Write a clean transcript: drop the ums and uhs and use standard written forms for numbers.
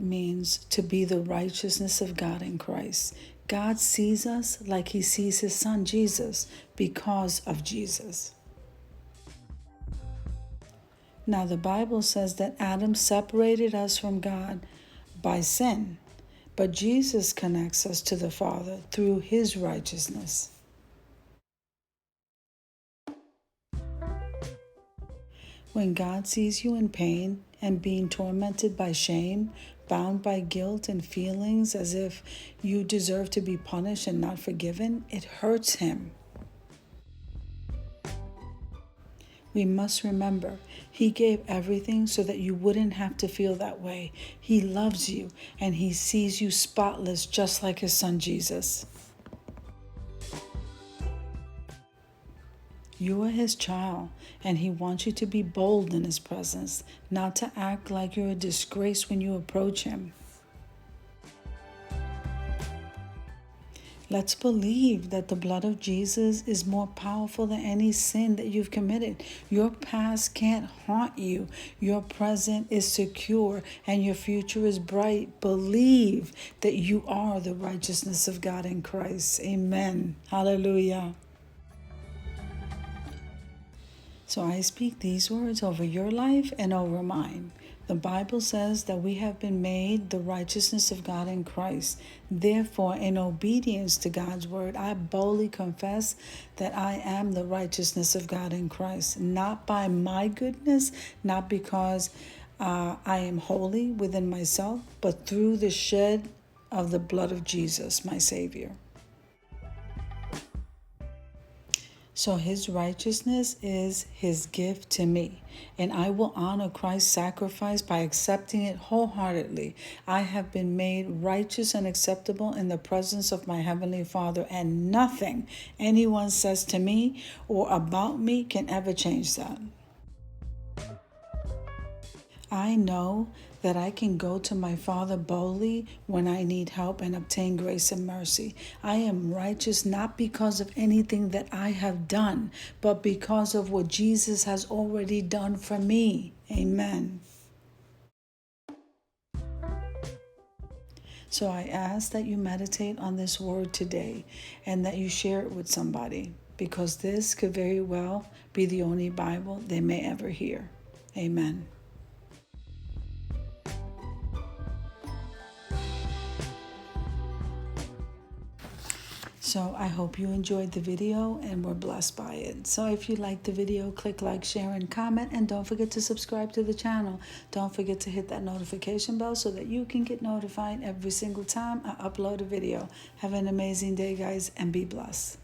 means to be the righteousness of God in Christ. God sees us like he sees his son Jesus because of Jesus. Now, the Bible says that Adam separated us from God by sin, but Jesus connects us to the Father through his righteousness. When God sees you in pain and being tormented by shame, bound by guilt and feelings as if you deserve to be punished and not forgiven, it hurts him. We must remember, he gave everything so that you wouldn't have to feel that way. He loves you and he sees you spotless just like his son Jesus. You are his child, and he wants you to be bold in his presence, not to act like you're a disgrace when you approach him. Let's believe that the blood of Jesus is more powerful than any sin that you've committed. Your past can't haunt you. Your present is secure, and your future is bright. Believe that you are the righteousness of God in Christ. Amen. Hallelujah. So I speak these words over your life and over mine. The Bible says that we have been made the righteousness of God in Christ. Therefore, in obedience to God's word, I boldly confess that I am the righteousness of God in Christ, not by my goodness, not because I am holy within myself, but through the shed of the blood of Jesus, my Savior. So his righteousness is his gift to me, and I will honor Christ's sacrifice by accepting it wholeheartedly. I have been made righteous and acceptable in the presence of my Heavenly Father, and nothing anyone says to me or about me can ever change that. I know that I can go to my Father boldly when I need help and obtain grace and mercy. I am righteous not because of anything that I have done, but because of what Jesus has already done for me. Amen. So I ask that you meditate on this word today and that you share it with somebody, because this could very well be the only Bible they may ever hear. Amen. So I hope you enjoyed the video and were blessed by it. So if you liked the video, click like, share, and comment. And don't forget to subscribe to the channel. Don't forget to hit that notification bell so that you can get notified every single time I upload a video. Have an amazing day, guys, and be blessed.